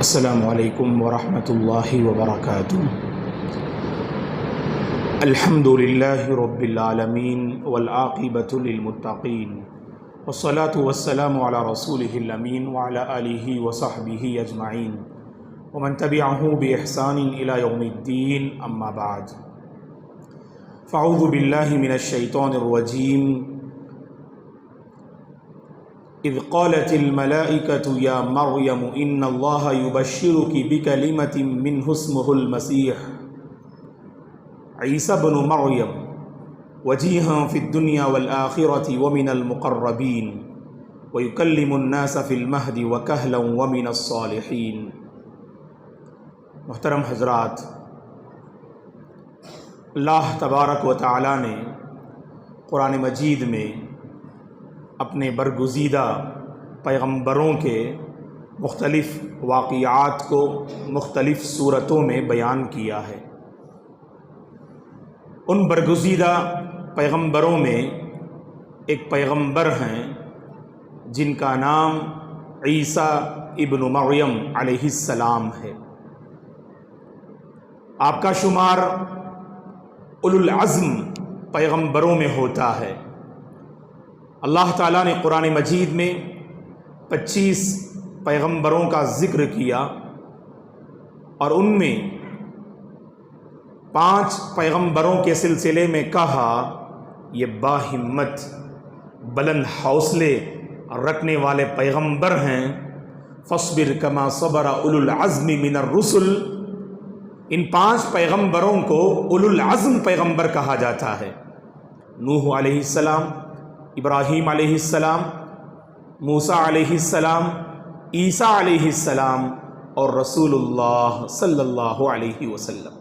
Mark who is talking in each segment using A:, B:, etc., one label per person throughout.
A: السلام علیکم ورحمۃ اللہ وبرکاتہ۔ الحمد للہ رب العالمین والعاقبۃ للمتقین والصلاة والسلام علی رسولہ الامین وعلی آلہ وصحبہ اجمعین ومن تبعہ بإحسان الی یوم الدین، اما بعد فاعوذ باللہ من الشیطان الرجیم۔ اذ قالت الملائکة یا مریم ان اللہ یبشرک بکلمۃ منہ اسمہ المسیح عیسی بن مریم وجیہا فی الدنیا والآخرۃ ومن المقربین ویکلم الناس فی المہد وکہلا ومن الصالحین۔ محترم حضرات، اللہ تبارک و تعالی نے قرآن مجید میں اپنے برگزیدہ پیغمبروں کے مختلف واقعات کو مختلف صورتوں میں بیان کیا ہے۔ ان برگزیدہ پیغمبروں میں ایک پیغمبر ہیں جن کا نام عیسی ابن مریم علیہ السلام ہے۔ آپ کا شمار اولو العزم پیغمبروں میں ہوتا ہے۔ اللہ تعالیٰ نے قرآن مجید میں 25 پیغمبروں کا ذکر کیا اور ان میں 5 پیغمبروں کے سلسلے میں کہا یہ باہمت بلند حوصلے رکھنے والے پیغمبر ہیں۔ فاصبر کما صبر اولو العزم من الرسل۔ ان 5 پیغمبروں کو اولو العزم پیغمبر کہا جاتا ہے۔ نوح علیہ السلام، ابراہیم علیہ السلام، موسیٰ علیہ السلام، عیسیٰ علیہ السلام اور رسول اللہ صلی اللہ علیہ وسلم۔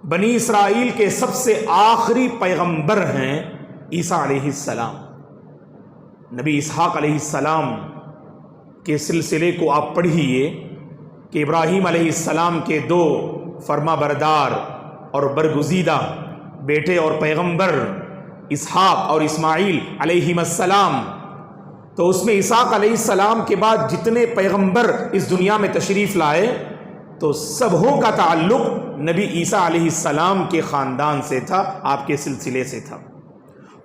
A: بنی اسرائیل کے سب سے آخری پیغمبر ہیں عیسیٰ علیہ السلام۔ نبی اسحاق علیہ السلام کے سلسلے کو آپ پڑھیے کہ ابراہیم علیہ السلام کے 2 فرما بردار اور برگزیدہ بیٹے اور پیغمبر اسحاق اور اسماعیل علیہم السلام، تو اس میں اسحاق علیہ السلام کے بعد جتنے پیغمبر اس دنیا میں تشریف لائے تو سبوں کا تعلق نبی عیسیٰ علیہ السلام کے خاندان سے تھا، آپ کے سلسلے سے تھا۔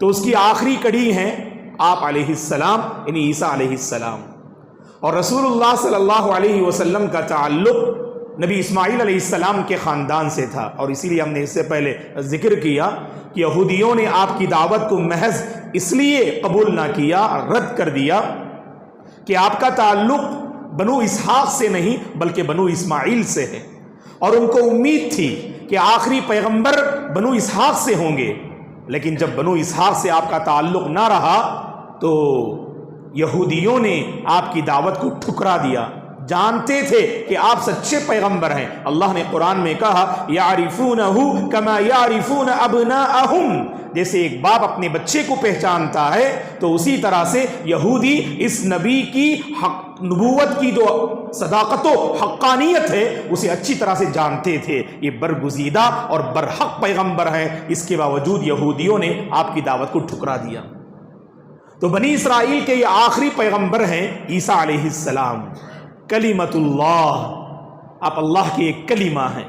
A: تو اس کی آخری کڑی ہیں آپ علیہ السلام، یعنی عیسیٰ علیہ السلام۔ اور رسول اللہ صلی اللہ علیہ وسلم کا تعلق نبی اسماعیل علیہ السلام کے خاندان سے تھا، اور اسی لیے ہم نے اس سے پہلے ذکر کیا کہ یہودیوں نے آپ کی دعوت کو محض اس لیے قبول نہ کیا، رد کر دیا کہ آپ کا تعلق بنو اسحاق سے نہیں بلکہ بنو اسماعیل سے ہے، اور ان کو امید تھی کہ آخری پیغمبر بنو اسحاق سے ہوں گے۔ لیکن جب بنو اسحاق سے آپ کا تعلق نہ رہا تو یہودیوں نے آپ کی دعوت کو ٹھکرا دیا۔ جانتے تھے کہ آپ سچے پیغمبر ہیں۔ اللہ نے قرآن میں کہا یعرفونہ کما یعرفون ابناءہم، جیسے ایک باپ اپنے بچے کو پہچانتا ہے تو اسی طرح سے یہودی اس نبی کی نبوت کی جو صداقت و حقانیت ہے اسے اچھی طرح سے جانتے تھے۔ یہ برگزیدہ اور برحق پیغمبر ہیں، اس کے باوجود یہودیوں نے آپ کی دعوت کو ٹھکرا دیا۔ تو بنی اسرائیل کے یہ آخری پیغمبر ہیں عیسیٰ علیہ السلام، کلمۃ اللہ، آپ اللہ کے ایک کلمہ ہیں۔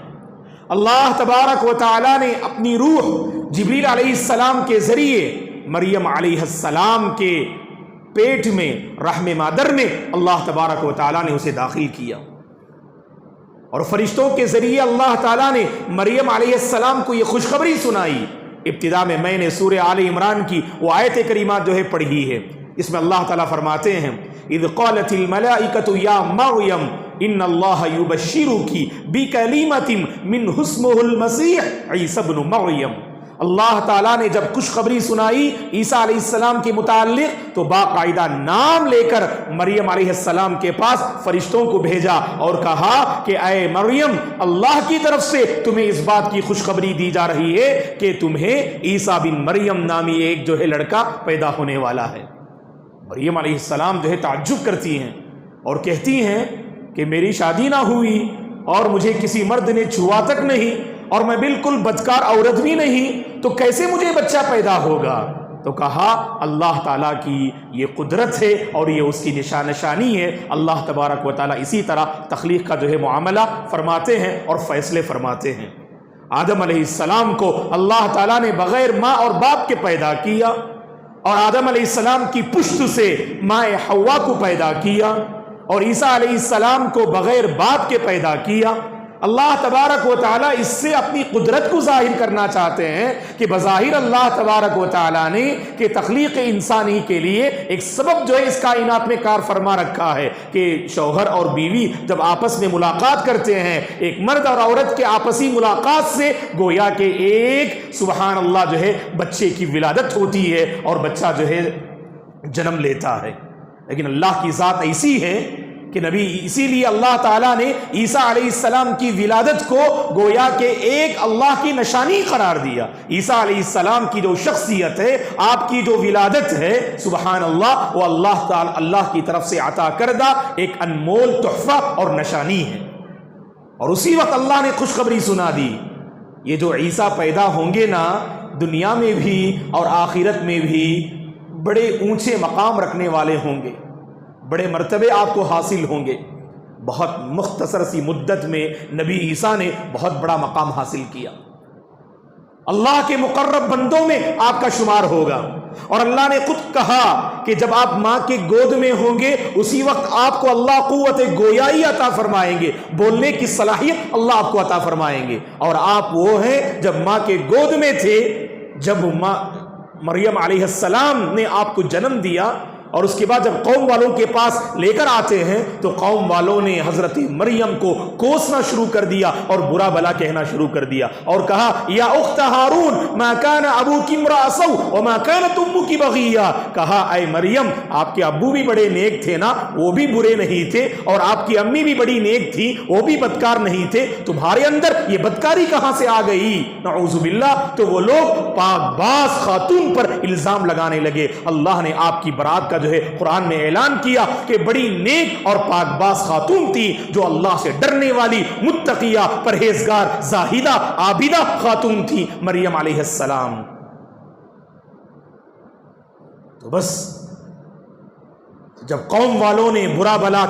A: اللہ تبارک و تعالی نے اپنی روح جبریل علیہ السلام کے ذریعے مریم علیہ السلام کے پیٹ میں رحم مادر میں اللہ تبارک و تعالی نے اسے داخل کیا، اور فرشتوں کے ذریعے اللہ تعالی نے مریم علیہ السلام کو یہ خوشخبری سنائی۔ ابتدا میں نے سورہ آل عمران کی وہ آیت کریمات جو ہے پڑھی ہے، اس میں اللہ تعالیٰ فرماتے ہیں اذ قالت الملائکۃ یا مریم ان اللہ یبشرک بکلمۃ منہ اسمہ المسیح عیسی ابن مریم۔ اللہ تعالیٰ نے جب خوشخبری سنائی عیسیٰ علیہ السلام کے متعلق تو باقاعدہ نام لے کر مریم علیہ السلام کے پاس فرشتوں کو بھیجا اور کہا کہ اے مریم، اللہ کی طرف سے تمہیں اس بات کی خوشخبری دی جا رہی ہے کہ تمہیں عیسیٰ بن مریم نامی ایک جو ہے لڑکا پیدا ہونے والا ہے۔ مریم علیہ السلام جو ہے تعجب کرتی ہیں اور کہتی ہیں کہ میری شادی نہ ہوئی اور مجھے کسی مرد نے چھوا تک نہیں، اور میں بالکل بدکار عورت بھی نہیں، تو کیسے مجھے بچہ پیدا ہوگا؟ تو کہا اللہ تعالیٰ کی یہ قدرت ہے اور یہ اس کی نشانی ہے. اللہ تبارک و تعالیٰ اسی طرح تخلیق کا جو ہے معاملہ فرماتے ہیں اور فیصلے فرماتے ہیں. آدم علیہ السلام کو اللہ تعالیٰ نے بغیر ماں اور باپ کے پیدا کیا اور آدم علیہ السلام کی پشت سے ماں حوا کو پیدا کیا اور عیسیٰ علیہ السلام کو بغیر باپ کے پیدا کیا. اللہ تبارک و تعالیٰ اس سے اپنی قدرت کو ظاہر کرنا چاہتے ہیں کہ بظاہر اللہ تبارک و تعالیٰ نے کہ تخلیق انسانی کے لیے ایک سبب جو ہے اس کائنات میں کار فرما رکھا ہے کہ شوہر اور بیوی جب آپس میں ملاقات کرتے ہیں، ایک مرد اور عورت کے آپسی ملاقات سے گویا کہ ایک سبحان اللہ جو ہے بچے کی ولادت ہوتی ہے اور بچہ جو ہے جنم لیتا ہے. لیکن اللہ کی ذات ایسی ہے کہ نبی، اسی لیے اللہ تعالیٰ نے عیسیٰ علیہ السلام کی ولادت کو گویا کہ ایک اللہ کی نشانی قرار دیا. عیسیٰ علیہ السلام کی جو شخصیت ہے، آپ کی جو ولادت ہے سبحان اللہ، وہ اللہ تعالیٰ اللہ کی طرف سے عطا کردہ ایک انمول تحفہ اور نشانی ہے. اور اسی وقت اللہ نے خوشخبری سنا دی، یہ جو عیسیٰ پیدا ہوں گے نا، دنیا میں بھی اور آخرت میں بھی بڑے اونچے مقام رکھنے والے ہوں گے، بڑے مرتبے آپ کو حاصل ہوں گے. بہت مختصر سی مدت میں نبی عیسیٰ نے بہت بڑا مقام حاصل کیا. اللہ کے مقرب بندوں میں آپ کا شمار ہوگا. اور اللہ نے خود کہا کہ جب آپ ماں کے گود میں ہوں گے اسی وقت آپ کو اللہ قوت گویائی عطا فرمائیں گے، بولنے کی صلاحیت اللہ آپ کو عطا فرمائیں گے. اور آپ وہ ہیں جب ماں کے گود میں تھے، جب ماں مریم علیہ السلام نے آپ کو جنم دیا اور اس کے بعد جب قوم والوں کے پاس لے کر آتے ہیں تو قوم والوں نے حضرت مریم کو کوسنا شروع کر دیا اور برا بلا کہنا شروع کر دیا اور کہا یا اخت ہارون ما کان ابوک امرأ سوء وما کانت امک بغیہ. کہا اے مریم، آپ کے ابو بھی بڑے نیک تھے نا، وہ بھی برے نہیں تھے، اور آپ کی امی بھی بڑی نیک تھی، وہ بھی بدکار نہیں تھے، تمہارے اندر یہ بدکاری کہاں سے آ گئی؟ نعوذ باللہ. تو وہ لوگ پاک باز خاتون پر الزام لگانے لگے. اللہ نے آپ کی برات کا جو ہے قرآن میں اعلان کیا کہ بڑی نیک اور پاک باز خاتون تھی، جو اللہ سے ڈرنے والی، متقیہ، پرہیزگار، زاہدہ، عابدہ خاتون تھی مریم علیہ السلام. تو بس جب قوم والوں نے برا بلا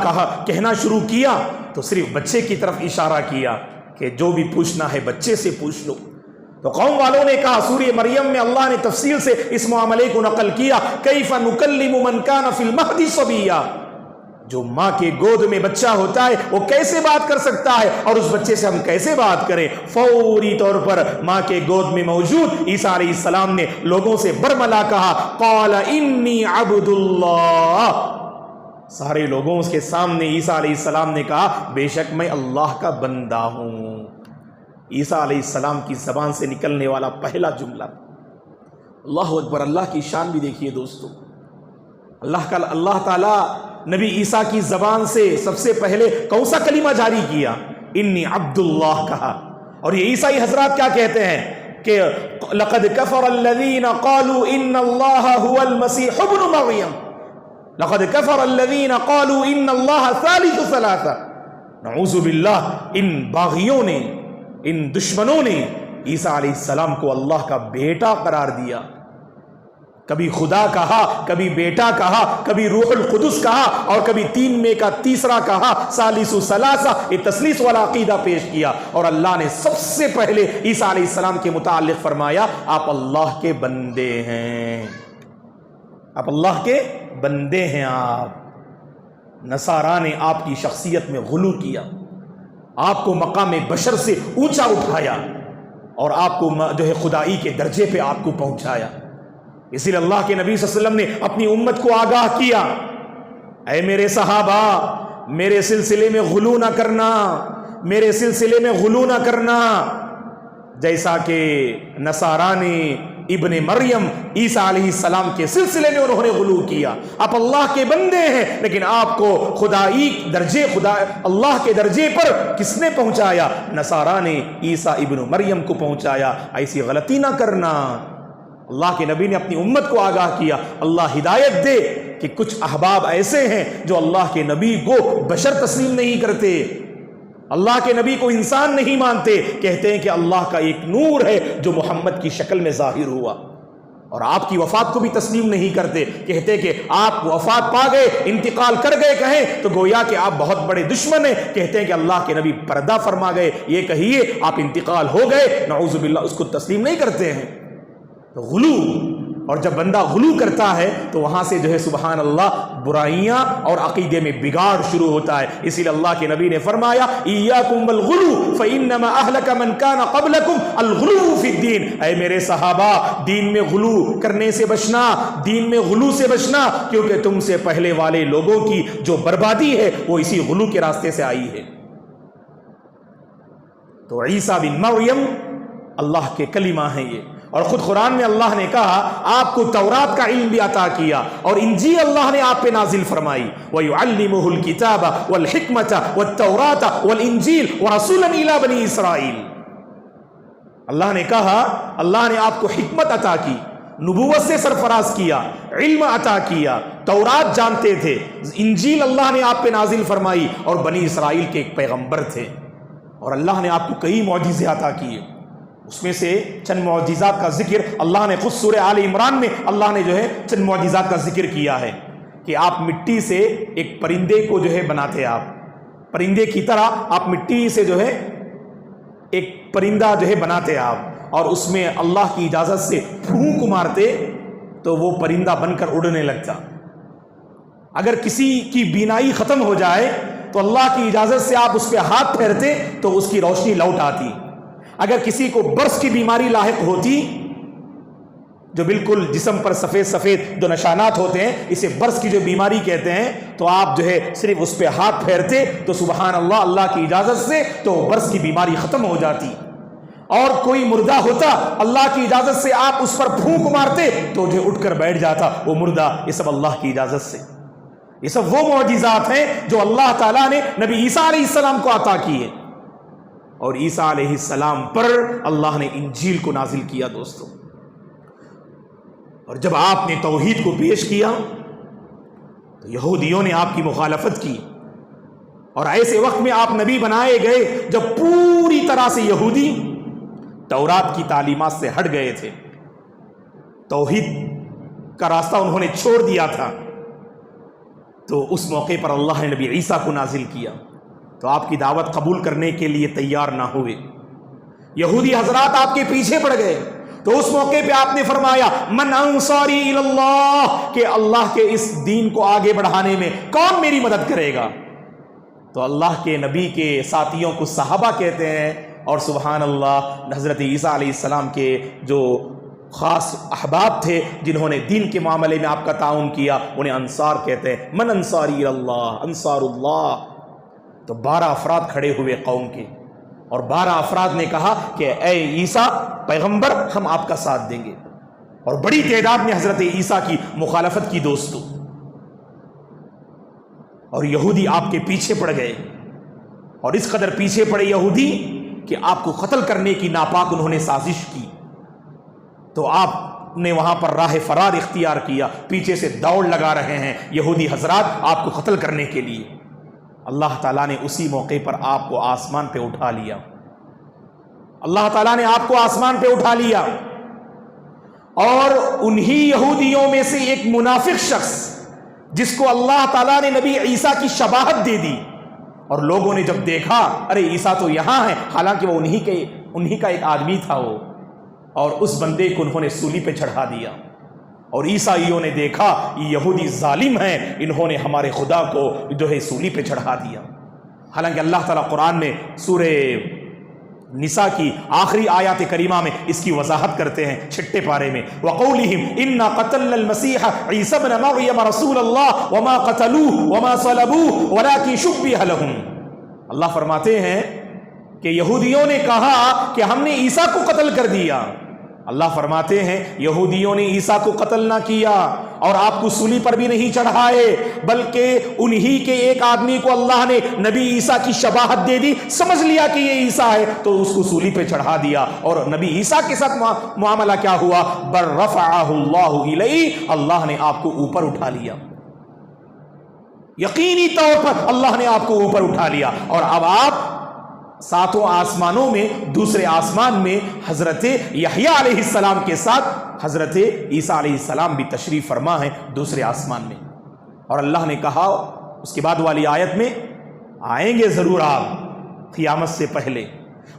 A: کہنا شروع کیا تو صرف بچے کی طرف اشارہ کیا کہ جو بھی پوچھنا ہے بچے سے پوچھ لو. تو قوم والوں نے کہا، سورہ مریم میں اللہ نے تفصیل سے اس معاملے کو نقل کیا، کیف نکلم من کان فی المہد صبیا، جو ماں کے گود میں بچہ ہوتا ہے وہ کیسے بات کر سکتا ہے، اور اس بچے سے ہم کیسے بات کریں؟ فوری طور پر ماں کے گود میں موجود عیسیٰ علیہ السلام نے لوگوں سے برملا کہا، قال انی عبد اللہ. سارے لوگوں کے سامنے عیسیٰ علیہ السلام نے کہا، بے شک میں اللہ کا بندہ ہوں. عیسیٰ علیہ السلام کی زبان سے نکلنے والا پہلا جملہ. اللہ اکبر. اللہ کی شان بھی دیکھیے دوستو. اللہ تعالیٰ نبی عیسیٰ کی زبان سے سب سے پہلے کون سا کلمہ جاری کیا؟ انی عبد اللہ کہا. اور یہ عیسائی حضرات کیا کہتے ہیں کہ لقد کفر الذین قالوا ان اللہ هو المسیح ابن مریم، لقد کفر الذین قالوا ان اللہ ثالث ثلاثہ. نعوذ باللہ. ان باغیوں نے، ان دشمنوں نے عیسیٰ علیہ السلام کو اللہ کا بیٹا قرار دیا. کبھی خدا کہا، کبھی بیٹا کہا، کبھی روح القدس کہا، اور کبھی تین میں کا تیسرا کہا، ثالث ثلاثہ. یہ تثلیث والا عقیدہ پیش کیا. اور اللہ نے سب سے پہلے عیسیٰ علیہ السلام کے متعلق فرمایا، آپ اللہ کے بندے ہیں، آپ اللہ کے بندے ہیں. آپ نصارہ نے آپ کی شخصیت میں غلو کیا، آپ کو مقام بشر سے اونچا اٹھایا اور آپ کو جو ہے خدائی کے درجے پہ آپ کو پہنچایا. اسی لیے اللہ کے نبی صلی اللہ علیہ وسلم نے اپنی امت کو آگاہ کیا، اے میرے صحابہ، میرے سلسلے میں غلو نہ کرنا، میرے سلسلے میں غلو نہ کرنا. جیسا کہ نصارہ نے ابن مریم عیسیٰ علیہ السلام کے سلسلے میں انہوں نے غلو کیا. آپ اللہ کے بندے ہیں، لیکن آپ کو خدائی درجے، اللہ کے درجے پر کس نے پہنچایا؟ نصارہ نے عیسیٰ ابن مریم کو پہنچایا. ایسی غلطی نہ کرنا. اللہ کے نبی نے اپنی امت کو آگاہ کیا. اللہ ہدایت دے کہ کچھ احباب ایسے ہیں جو اللہ کے نبی کو بشر تسلیم نہیں کرتے، اللہ کے نبی کو انسان نہیں مانتے، کہتے ہیں کہ اللہ کا ایک نور ہے جو محمد کی شکل میں ظاہر ہوا. اور آپ کی وفات کو بھی تسلیم نہیں کرتے، کہتے کہ آپ وفات پا گئے، انتقال کر گئے کہیں تو گویا کہ آپ بہت بڑے دشمن ہیں، کہتے ہیں کہ اللہ کے نبی پردہ فرما گئے، یہ کہیے آپ انتقال ہو گئے، نعوذ باللہ، اس کو تسلیم نہیں کرتے ہیں۔ تو غلو، اور جب بندہ غلو کرتا ہے تو وہاں سے جو ہے سبحان اللہ برائیاں اور عقیدے میں بگاڑ شروع ہوتا ہے۔ اسی لیے اللہ کے نبی نے فرمایا ایاکم والغلو فانما اہلک من کان قبلکم الغلو فی الدین، اے میرے صحابہ دین میں غلو کرنے سے بچنا، دین میں غلو سے بچنا، کیونکہ تم سے پہلے والے لوگوں کی جو بربادی ہے وہ اسی غلو کے راستے سے آئی ہے۔ تو عیسیٰ بن مریم اللہ کے کلمہ ہیں یہ، اور خود قرآن میں اللہ نے کہا آپ کو تورات کا علم بھی عطا کیا، اور انجیل اللہ نے آپ پہ نازل فرمائی، وَيُعَلِّمُهُ الْكِتَابَ وَالْحِكْمَةَ وَالتَّوْرَاةَ وَالْإِنجِيلَ وَرَسُولًا إِلَىٰ بَنِي إِسْرَائِيلَ۔ اللہ نے کہا اللہ نے آپ کو حکمت عطا کی، نبوت سے سرفراز کیا، علم عطا کیا، تورات جانتے تھے، انجیل اللہ نے آپ پہ نازل فرمائی، اور بنی اسرائیل کے ایک پیغمبر تھے، اور اللہ نے آپ کو کئی معجزے عطا کیے۔ اس میں سے چند معجزات کا ذکر اللہ نے خود سورہ آل عمران میں اللہ نے جو ہے چند معجزات کا ذکر کیا ہے کہ آپ مٹی سے ایک پرندے کو جو ہے بناتے، آپ پرندے کی طرح آپ مٹی سے جو ہے ایک پرندہ جو ہے بناتے آپ، اور اس میں اللہ کی اجازت سے پھونک مارتے تو وہ پرندہ بن کر اڑنے لگتا۔ اگر کسی کی بینائی ختم ہو جائے تو اللہ کی اجازت سے آپ اس پہ ہاتھ پھیرتے تو اس کی روشنی لوٹ آتی۔ اگر کسی کو برس کی بیماری لاحق ہوتی، جو بالکل جسم پر سفید سفید جو نشانات ہوتے ہیں، اسے برس کی جو بیماری کہتے ہیں، تو آپ جو ہے صرف اس پہ ہاتھ پھیرتے تو سبحان اللہ اللہ کی اجازت سے تو برس کی بیماری ختم ہو جاتی۔ اور کوئی مردہ ہوتا، اللہ کی اجازت سے آپ اس پر پھونک مارتے تو جو اٹھ کر بیٹھ جاتا وہ مردہ۔ یہ سب اللہ کی اجازت سے، یہ سب وہ معجزات ہیں جو اللہ تعالیٰ نے نبی عیسیٰ علیہ السلام کو عطا کیے، اور عیسیٰ علیہ السلام پر اللہ نے انجیل کو نازل کیا دوستو۔ اور جب آپ نے توحید کو پیش کیا تو یہودیوں نے آپ کی مخالفت کی، اور ایسے وقت میں آپ نبی بنائے گئے جب پوری طرح سے یہودی تورات کی تعلیمات سے ہٹ گئے تھے، توحید کا راستہ انہوں نے چھوڑ دیا تھا۔ تو اس موقع پر اللہ نے نبی عیسیٰ کو نازل کیا، تو آپ کی دعوت قبول کرنے کے لیے تیار نہ ہوئے، یہودی حضرات آپ کے پیچھے پڑ گئے۔ تو اس موقع پہ آپ نے فرمایا من انصاری الی اللہ، کہ اللہ کے اس دین کو آگے بڑھانے میں کون میری مدد کرے گا؟ تو اللہ کے نبی کے ساتھیوں کو صحابہ کہتے ہیں، اور سبحان اللہ حضرت عیسیٰ علیہ السلام کے جو خاص احباب تھے جنہوں نے دین کے معاملے میں آپ کا تعاون کیا، انہیں انصار کہتے ہیں۔ من انصاری الی اللہ، انصار اللہ۔ تو 12 افراد کھڑے ہوئے قوم کے، اور 12 افراد نے کہا کہ اے عیسیٰ پیغمبر ہم آپ کا ساتھ دیں گے، اور بڑی تعداد نے حضرت عیسیٰ کی مخالفت کی دوستو، اور یہودی آپ کے پیچھے پڑ گئے، اور اس قدر پیچھے پڑے یہودی کہ آپ کو قتل کرنے کی ناپاک انہوں نے سازش کی۔ تو آپ نے وہاں پر راہ فرار اختیار کیا، پیچھے سے دوڑ لگا رہے ہیں یہودی حضرات آپ کو قتل کرنے کے لیے۔ اللہ تعالیٰ نے اسی موقع پر آپ کو آسمان پہ اٹھا لیا، اللہ تعالیٰ نے آپ کو آسمان پہ اٹھا لیا، اور انہی یہودیوں میں سے ایک منافق شخص جس کو اللہ تعالیٰ نے نبی عیسیٰ کی شباہت دے دی، اور لوگوں نے جب دیکھا ارے عیسیٰ تو یہاں ہے، حالانکہ وہ انہی کا ایک آدمی تھا وہ، اور اس بندے کو انہوں نے سولی پہ چڑھا دیا، اور عیسائیوں نے دیکھا یہ یہودی ظالم ہیں، انہوں نے ہمارے خدا کو جو ہے سولی پہ چڑھا دیا۔ حالانکہ اللہ تعالیٰ قرآن میں سورہ نساء کی آخری آیات کریمہ میں اس کی وضاحت کرتے ہیں 6 پارے میں، وَقَوْلِهِمْ إِنَّا قَتَلْنَا الْمَسِيحَ عِيسَى ابْنَ مَرْيَمَ رَسُولَ اللَّهِ وَمَا قَتَلُوهُ وَمَا صَلَبُوهُ وَلَكِنْ شُبِّهَ لَهُمْ۔ اللہ فرماتے ہیں کہ یہودیوں نے کہا کہ ہم نے عیسیٰ کو قتل کر دیا، اللہ فرماتے ہیں یہودیوں نے عیسیٰ کو قتل نہ کیا اور آپ کو سولی پر بھی نہیں چڑھائے، بلکہ انہی کے ایک آدمی کو اللہ نے نبی عیسیٰ کی شباہت دے دی، سمجھ لیا کہ یہ عیسیٰ ہے تو اس کو سولی پہ چڑھا دیا، اور نبی عیسیٰ کے ساتھ معاملہ کیا ہوا؟ بل رفعہ اللہ الیہ، اللہ نے آپ کو اوپر اٹھا لیا، یقینی طور پر اللہ نے آپ کو اوپر اٹھا لیا، اور اب آپ ساتوں آسمانوں میں دوسرے آسمان میں حضرت یحییٰ علیہ السلام کے ساتھ حضرت عیسیٰ علیہ السلام بھی تشریف فرما ہے دوسرے آسمان میں. اور اللہ نے کہا اس کے بعد والی آیت میں آئیں گے ضرور آپ قیامت سے پہلے.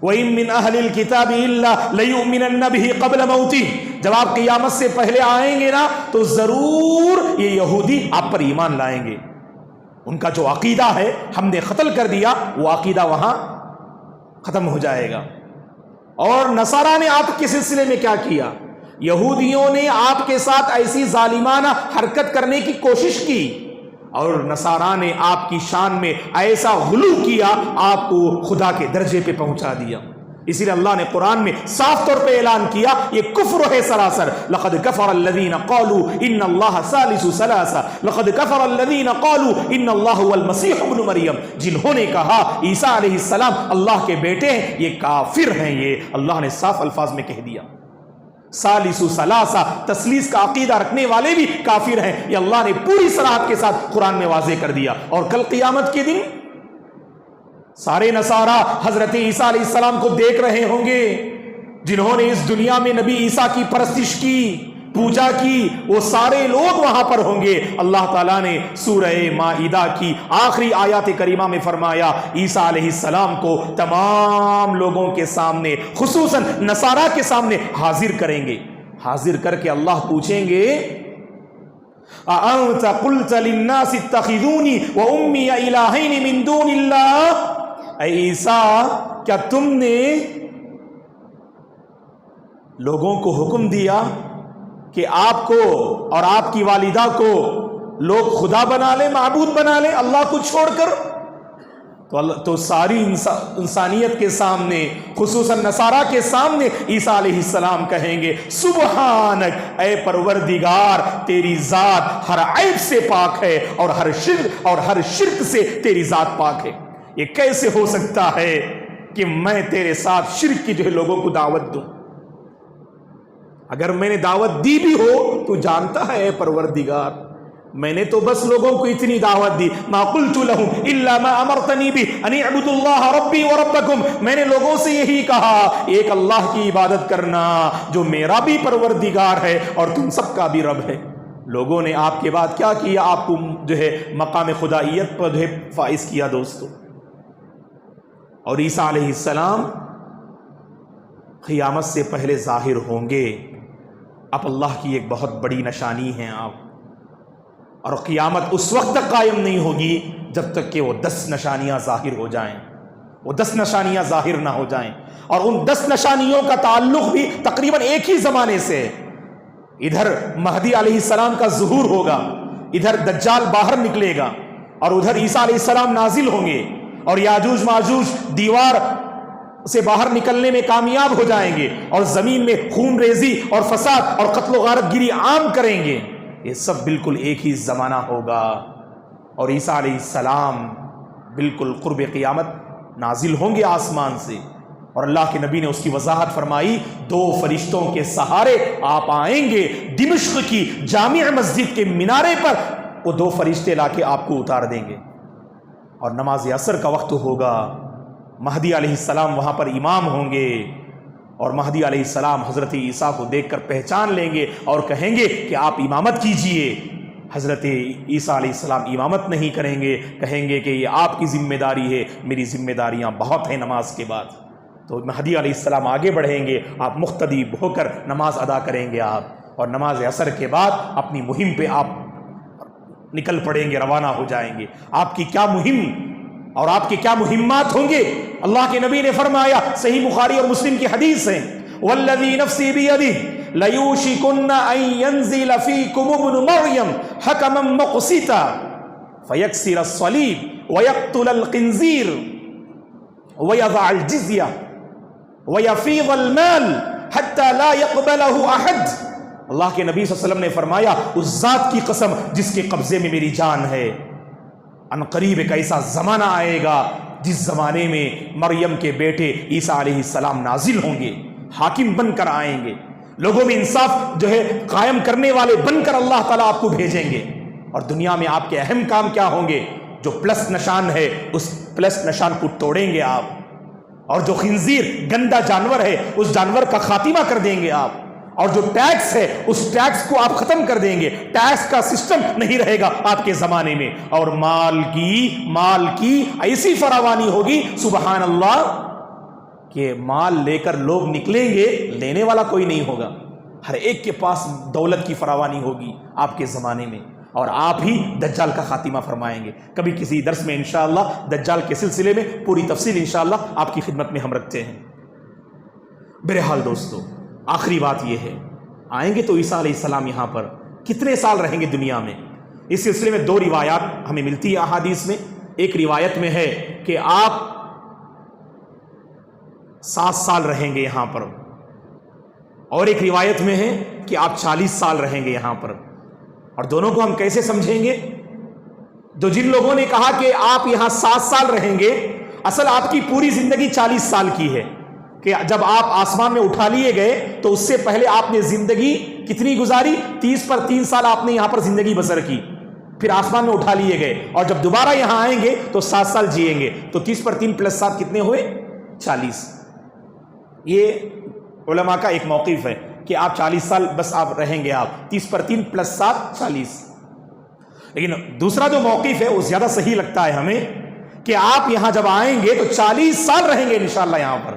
A: وَإِن مِّنْ أَهْلِ الْكِتَابِ إِلَّا لَيُؤْمِنَنَّ بِهِ قَبْلَ مَوْتِهِ. جب آپ قیامت سے پہلے آئیں گے نا تو ضرور یہ یہودی آپ پر ایمان لائیں گے. ان کا جو عقیدہ ہے ہم نے قتل کر دیا وہ عقیدہ وہاں ختم ہو جائے گا. اور نصارہ نے آپ کے سلسلے میں کیا کیا؟ یہودیوں نے آپ کے ساتھ ایسی ظالمانہ حرکت کرنے کی کوشش کی اور نصارہ نے آپ کی شان میں ایسا غلو کیا آپ کو خدا کے درجے پہ پہنچا دیا. اسی لیے اللہ نے قرآن میں صاف طور پہ اعلان کیا یہ کفر ہے سراسر. لقد کفر الذین قالوا ان اللہ ثالث ثلاثہ لقد کفر الذین قالوا ان اللہ هو المسیح ابن مریم. جنہوں نے کہا عیسیٰ علیہ السلام اللہ کے بیٹے ہیں یہ کافر ہیں. یہ اللہ نے صاف الفاظ میں کہہ دیا. ثالث ثلاثہ تثلیث کا عقیدہ رکھنے والے بھی کافر ہیں. یہ اللہ نے پوری صراحت کے ساتھ قرآن میں واضح کر دیا. اور کل قیامت کے دن سارے نصارہ حضرت عیسیٰ علیہ السلام کو دیکھ رہے ہوں گے. جنہوں نے اس دنیا میں نبی عیسیٰ کی پرستش کی پوجا کی وہ سارے لوگ وہاں پر ہوں گے. اللہ تعالیٰ نے سورہ مائدہ کی آخری آیات کریمہ میں فرمایا عیسیٰ علیہ السلام کو تمام لوگوں کے سامنے خصوصاً نصارہ کے سامنے حاضر کریں گے. حاضر کر کے اللہ پوچھیں گے اَأَنْتَ قُلْتَ لِلنَّاسِ اتَّخِذُونِي وَأُمِّيَ إِلَٰهَيْنِ مِن دُونِ اللَّهِ. اے عیسیٰ کیا تم نے لوگوں کو حکم دیا کہ آپ کو اور آپ کی والدہ کو لوگ خدا بنا لیں معبود بنا لیں اللہ کو چھوڑ کر؟ تو ساری انسانیت کے سامنے خصوصاً نصارہ کے سامنے عیسیٰ علیہ السلام کہیں گے سبحانک اے پروردگار تیری ذات ہر عیب سے پاک ہے اور ہر شرک سے تیری ذات پاک ہے. یہ کیسے ہو سکتا ہے کہ میں تیرے ساتھ شرک کی جو ہے لوگوں کو دعوت دوں؟ اگر میں نے دعوت دی بھی ہو تو جانتا ہے اے پروردگار میں نے تو بس لوگوں کو اتنی دعوت دی ما قلت لهم الا ما امرتنی به ان اعبدوا الله ربی وربکم. میں نے لوگوں سے یہی کہا ایک اللہ کی عبادت کرنا جو میرا بھی پروردگار ہے اور تم سب کا بھی رب ہے. لوگوں نے آپ کے بعد کیا کیا؟ آپ کو جو ہے مقام خدائیت پر جو ہے فائز کیا دوستو. اور عیسیٰ علیہ السلام قیامت سے پہلے ظاہر ہوں گے. اب اللہ کی ایک بہت بڑی نشانی ہے آپ. اور قیامت اس وقت تک قائم نہیں ہوگی جب تک کہ وہ 10 نشانیاں ظاہر ہو جائیں. وہ 10 نشانیاں ظاہر نہ ہو جائیں. اور ان 10 نشانیوں کا تعلق بھی تقریباً ایک ہی زمانے سے. ادھر مہدی علیہ السلام کا ظہور ہوگا, ادھر دجال باہر نکلے گا, اور ادھر عیسیٰ علیہ السلام نازل ہوں گے اور یاجوج ماجوج دیوار سے باہر نکلنے میں کامیاب ہو جائیں گے اور زمین میں خون ریزی اور فساد اور قتل و غارت گیری عام کریں گے. یہ سب بالکل ایک ہی زمانہ ہوگا. اور عیسیٰ علیہ السلام بالکل قرب قیامت نازل ہوں گے آسمان سے. اور اللہ کے نبی نے اس کی وضاحت فرمائی 2 فرشتوں کے سہارے آپ آئیں گے دمشق کی جامع مسجد کے مینارے پر. وہ 2 فرشتے لا کے آپ کو اتار دیں گے اور نماز عصر کا وقت ہوگا. مہدی علیہ السلام وہاں پر امام ہوں گے اور مہدی علیہ السلام حضرت عیسیٰ کو دیکھ کر پہچان لیں گے اور کہیں گے کہ آپ امامت کیجئے. حضرت عیسیٰ علیہ السلام امامت نہیں کریں گے, کہیں گے کہ یہ آپ کی ذمہ داری ہے, میری ذمہ داریاں بہت ہیں نماز کے بعد. تو مہدی علیہ السلام آگے بڑھیں گے, آپ مقتدی ہو کر نماز ادا کریں گے آپ, اور نماز عصر کے بعد اپنی مہم پہ آپ نکل پڑیں گے, روانہ ہو جائیں گے. آپ کی کیا مہم اور آپ کے کیا مہمات ہوں گے؟ اللہ کے نبی نے فرمایا, صحیح بخاری اور مسلم کی حدیث ہے, والذی نفسی بیدہ لیوشکن ان ینزل فیکم ابن مریم حکما مقسطا فیکسر الصلیب ویقتل الخنزیر ویضع الجزیہ ویفیض المال حتی لا یقبلہ احد. اللہ کے نبی صلی اللہ علیہ وسلم نے فرمایا اس ذات کی قسم جس کے قبضے میں میری جان ہے, ان قریب ایک ایسا زمانہ آئے گا جس زمانے میں مریم کے بیٹے عیسیٰ علیہ السلام نازل ہوں گے, حاکم بن کر آئیں گے, لوگوں میں انصاف جو ہے قائم کرنے والے بن کر اللہ تعالیٰ آپ کو بھیجیں گے. اور دنیا میں آپ کے اہم کام کیا ہوں گے؟ جو پلس نشان ہے اس پلس نشان کو توڑیں گے آپ. اور جو خنزیر گندا جانور ہے اس جانور کا خاتمہ کر دیں گے آپ، اور جو ٹیکس ہے اس ٹیکس کو آپ ختم کر دیں گے، ٹیکس کا سسٹم نہیں رہے گا آپ کے زمانے میں، اور مال کی ایسی فراوانی ہوگی سبحان اللہ کہ مال لے کر لوگ نکلیں گے، لینے والا کوئی نہیں ہوگا، ہر ایک کے پاس دولت کی فراوانی ہوگی آپ کے زمانے میں، اور آپ ہی دجال کا خاتمہ فرمائیں گے۔ کبھی کسی درس میں انشاءاللہ دجال کے سلسلے میں پوری تفصیل انشاءاللہ آپ کی خدمت میں ہم رکھتے ہیں۔ بہرحال دوستو، آخری بات یہ ہے، آئیں گے تو عیسیٰ علیہ السلام یہاں پر کتنے سال رہیں گے دنیا میں؟ اس سلسلے میں دو روایات ہمیں ملتی ہے احادیث میں۔ ایک روایت میں ہے کہ آپ 7 سال رہیں گے یہاں پر، اور ایک روایت میں ہے کہ آپ 40 سال رہیں گے یہاں پر۔ اور دونوں کو ہم کیسے سمجھیں گے؟ تو جن لوگوں نے کہا کہ آپ یہاں 7 سال رہیں گے، اصل آپ کی پوری زندگی 40 سال کی ہے، کہ جب آپ آسمان میں اٹھا لیے گئے تو اس سے پہلے آپ نے زندگی کتنی گزاری؟ 30 پر 3 سال آپ نے یہاں پر زندگی بسر کی، پھر آسمان میں اٹھا لیے گئے، اور جب دوبارہ یہاں آئیں گے تو 7 سال جئیں گے، تو 30 پر 3 + 7 کتنے ہوئے؟ 40۔ یہ علماء کا ایک موقف ہے کہ آپ 40 سال بس آپ رہیں گے، آپ 30 پر 3 + 7 40۔ لیکن دوسرا جو موقف ہے وہ زیادہ صحیح لگتا ہے ہمیں، کہ آپ یہاں جب آئیں گے تو 40 سال رہیں گے انشاءاللہ یہاں پر،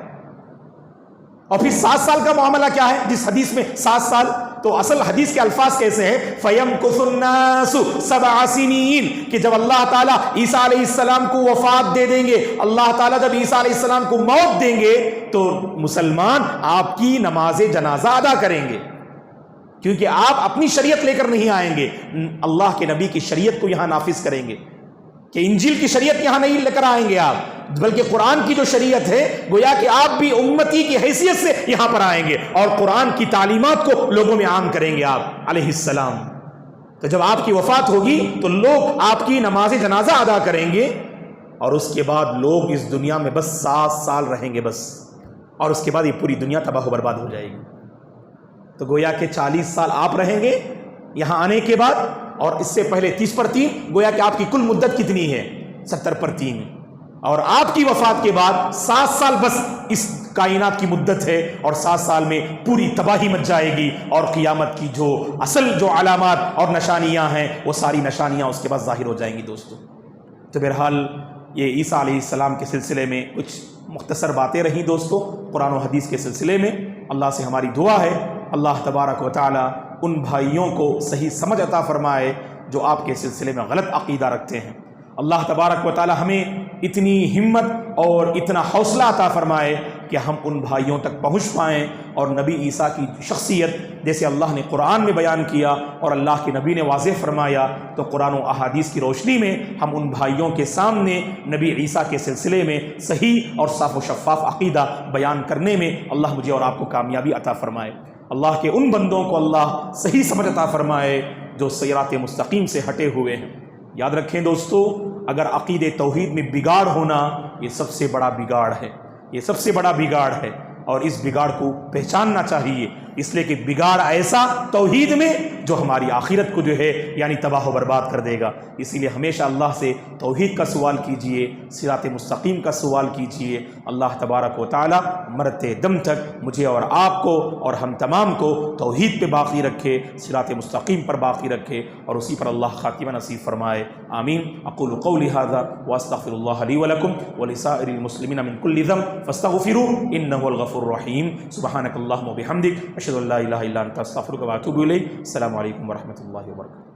A: اور پھر 7 سال کا معاملہ کیا ہے جس حدیث میں 7 سال؟ تو اصل حدیث کے الفاظ کیسے ہیں؟ فَيَمْكُثُ النَّاسُ 7 سِنِينَ، کہ جب اللہ تعالیٰ عیسیٰ علیہ السلام کو وفات دے دیں گے، اللہ تعالیٰ جب عیسیٰ علیہ السلام کو موت دیں گے تو مسلمان آپ کی نماز جنازہ ادا کریں گے، کیونکہ آپ اپنی شریعت لے کر نہیں آئیں گے، اللہ کے نبی کی شریعت کو یہاں نافذ کریں گے، کہ انجیل کی شریعت یہاں نہیں لے کر آئیں گے آپ، بلکہ قرآن کی جو شریعت ہے گویا کہ آپ بھی امتی کی حیثیت سے یہاں پر آئیں گے، اور قرآن کی تعلیمات کو لوگوں میں عام کریں گے آپ علیہ السلام۔ تو جب آپ کی وفات ہوگی تو لوگ آپ کی نماز جنازہ ادا کریں گے، اور اس کے بعد لوگ اس دنیا میں بس 7 سال رہیں گے بس، اور اس کے بعد یہ پوری دنیا تباہ و برباد ہو جائے گی۔ تو گویا کہ 40 سال آپ رہیں گے یہاں آنے کے بعد، اور اس سے پہلے 30 پر 3، گویا کہ آپ کی کل مدت کتنی ہے؟ 70 پر 3، اور آپ کی وفات کے بعد 7 سال بس اس کائنات کی مدت ہے، اور 7 سال میں پوری تباہی مچ جائے گی، اور قیامت کی جو اصل جو علامات اور نشانیاں ہیں وہ ساری نشانیاں اس کے بعد ظاہر ہو جائیں گی دوستو۔ تو بہرحال یہ عیسیٰ علیہ السلام کے سلسلے میں کچھ مختصر باتیں رہیں دوستو قرآن و حدیث کے سلسلے میں۔ اللہ سے ہماری دعا ہے اللہ تبارک و تعالی ان بھائیوں کو صحیح سمجھ عطا فرمائے جو آپ کے سلسلے میں غلط عقیدہ رکھتے ہیں۔ اللہ تبارک و تعالی ہمیں اتنی ہمت اور اتنا حوصلہ عطا فرمائے کہ ہم ان بھائیوں تک پہنچ پائیں، اور نبی عیسیٰ کی شخصیت جیسے اللہ نے قرآن میں بیان کیا اور اللہ کے نبی نے واضح فرمایا، تو قرآن و احادیث کی روشنی میں ہم ان بھائیوں کے سامنے نبی عیسیٰ کے سلسلے میں صحیح اور صاف و شفاف عقیدہ بیان کرنے میں اللہ مجھے اور آپ کو کامیابی عطا فرمائے۔ اللہ کے ان بندوں کو اللہ صحیح سمجھ عطا فرمائے جو صراط مستقیم سے ہٹے ہوئے ہیں۔ یاد رکھیں دوستو، اگر عقید توحید میں بگاڑ ہونا یہ سب سے بڑا بگاڑ ہے، یہ سب سے بڑا بگاڑ ہے، اور اس بگاڑ کو پہچاننا چاہیے، اس لیے کہ بگاڑ ایسا توحید میں جو ہماری آخرت کو جو ہے یعنی تباہ و برباد کر دے گا۔ اسی لیے ہمیشہ اللہ سے توحید کا سوال کیجئے، صراط مستقیم کا سوال کیجئے۔ اللہ تبارک و تعالی مرتے دم تک مجھے اور آپ کو اور ہم تمام کو توحید پہ باقی رکھے، صراط مستقیم پر باقی رکھے، اور اسی پر اللہ خاتمہ نصیب فرمائے۔ آمین۔ اقول قولی ھذا واستغفر اللہ لی ولکم ولسائر المسلمین من کل ذنب فاستغفروہ انہ هو الغفور الرحیم۔ سبحانک اللہم وبحمدک، اشہد ان لا الہ الا انت استغفرک واتوب الیک۔ السلام علیکم ورحمۃ اللہ وبرکاتہ۔